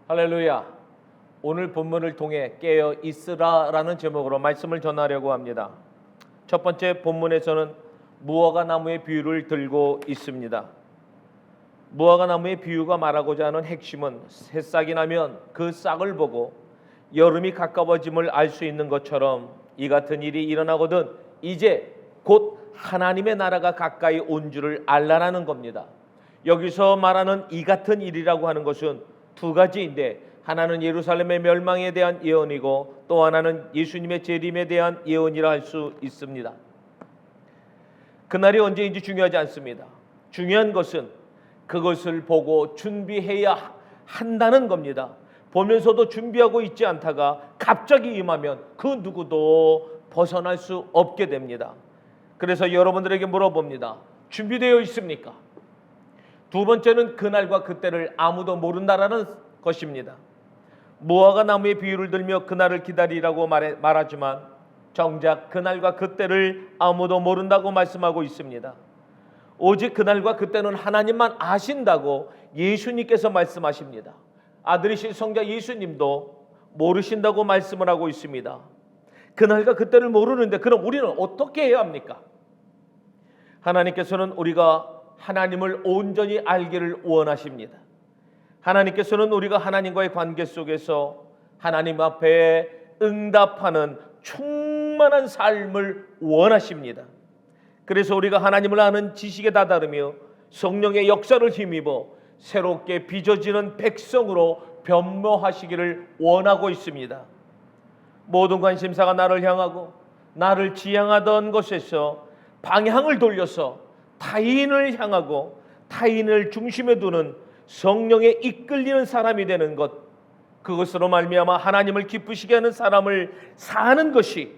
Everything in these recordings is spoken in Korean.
할렐루야. 오늘 본문을 통해 깨어 있으라라는 제목으로 말씀을 전하려고 합니다. 첫 번째 본문에서는 무화과 나무의 비유를 들고 있습니다. 무화과 나무의 비유가 말하고자 하는 핵심은 새싹이 나면 그 싹을 보고 여름이 가까워짐을 알 수 있는 것처럼 이 같은 일이 일어나거든 이제 곧 하나님의 나라가 가까이 온 줄을 알라라는 겁니다. 여기서 말하는 이 같은 일이라고 하는 것은 두 가지인데, 하나는 예루살렘의 멸망에 대한 예언이고 또 하나는 예수님의 재림에 대한 예언이라 할 수 있습니다. 그날이 언제인지 중요하지 않습니다. 중요한 것은 그것을 보고 준비해야 한다는 겁니다. 보면서도 준비하고 있지 않다가 갑자기 임하면 그 누구도 벗어날 수 없게 됩니다. 그래서 여러분들에게 물어봅니다. 준비되어 있습니까? 두 번째는 그날과 그때를 아무도 모른다라는 것입니다. 무화과 나무의 비유를 들며 그날을 기다리라고 말하지만 정작 그날과 그때를 아무도 모른다고 말씀하고 있습니다. 오직 그날과 그때는 하나님만 아신다고 예수님께서 말씀하십니다. 아들이신 성자 예수님도 모르신다고 말씀을 하고 있습니다. 그날과 그때를 모르는데 그럼 우리는 어떻게 해야 합니까? 하나님께서는 우리가 하나님을 온전히 알기를 원하십니다. 하나님께서는 우리가 하나님과의 관계 속에서 하나님 앞에 응답하는 충만한 삶을 원하십니다. 그래서 우리가 하나님을 아는 지식에 다다르며 성령의 역사를 힘입어 새롭게 빚어지는 백성으로 변모하시기를 원하고 있습니다. 모든 관심사가 나를 향하고 나를 지향하던 것에서 방향을 돌려서 타인을 향하고 타인을 중심에 두는 성령에 이끌리는 사람이 되는 것, 그것으로 말미암아 하나님을 기쁘시게 하는 사람을 사는 것이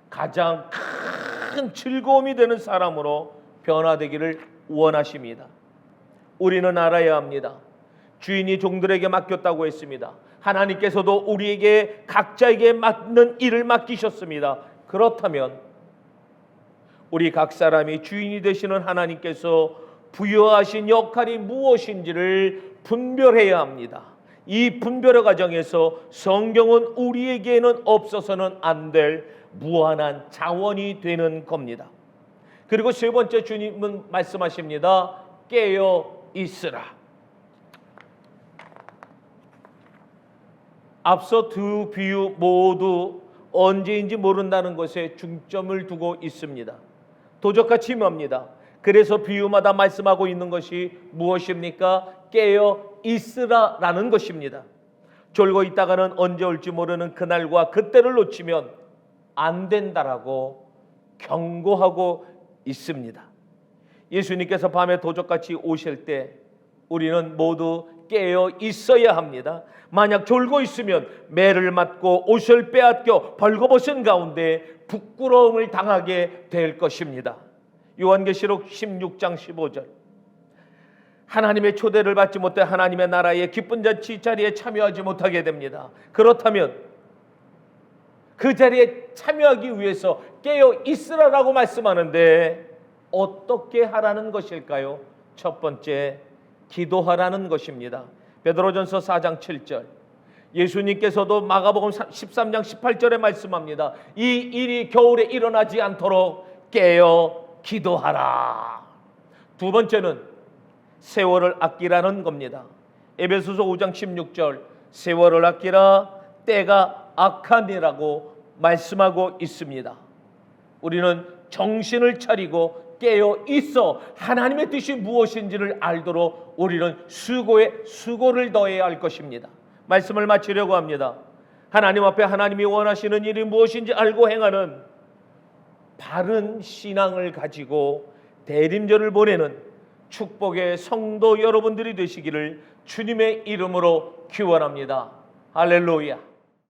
가장 큰 즐거움이 되는 사람으로 변화되기를 원하십니다. 우리는 알아야 합니다. 주인이 종들에게 맡겼다고 했습니다. 하나님께서도 우리에게 각자에게 맞는 일을 맡기셨습니다. 그렇다면 우리 각 사람이 주인이 되시는 하나님께서 부여하신 역할이 무엇인지를 분별해야 합니다. 이 분별의 과정에서 성경은 우리에게는 없어서는 안 될 무한한 자원이 되는 겁니다. 그리고 세 번째, 주님은 말씀하십니다. 깨어 있으라. 앞서 두 비유 모두 언제인지 모른다는 것에 중점을 두고 있습니다. 도적과 침합니다. 그래서 비유마다 말씀하고 있는 것이 무엇입니까? 깨어 있으라라는 것입니다. 졸고 있다가는 언제 올지 모르는 그날과 그때를 놓치면 안 된다라고 경고하고 있습니다. 예수님께서 밤에 도적같이 오실 때 우리는 모두 깨어 있어야 합니다. 만약 졸고 있으면 매를 맞고 옷을 빼앗겨 벌거벗은 가운데 부끄러움을 당하게 될 것입니다. 요한계시록 16장 15절. 하나님의 초대를 받지 못해 하나님의 나라의 기쁜 잔치 자리에 참여하지 못하게 됩니다. 그렇다면 그 자리에 참여하기 위해서 깨어 있으라라고 말씀하는데 어떻게 하라는 것일까요? 첫 번째, 기도하라는 것입니다. 베드로전서 4장 7절. 예수님께서도 마가복음 13장 18절에 말씀합니다. 이 일이 겨울에 일어나지 않도록 깨어 기도하라. 두 번째는 세월을 아끼라는 겁니다. 에베소서 5장 16절. 세월을 아끼라, 때가 악하니라고 말씀하고 있습니다. 우리는 정신을 차리고 깨어 있어 하나님의 뜻이 무엇인지를 알도록 우리는 수고에 수고를 더해야 할 것입니다. 말씀을 마치려고 합니다. 하나님 앞에 하나님이 원하시는 일이 무엇인지 알고 행하는 바른 신앙을 가지고 대림절을 보내는 축복의 성도 여러분들이 되시기를 주님의 이름으로 기원합니다. 할렐루야.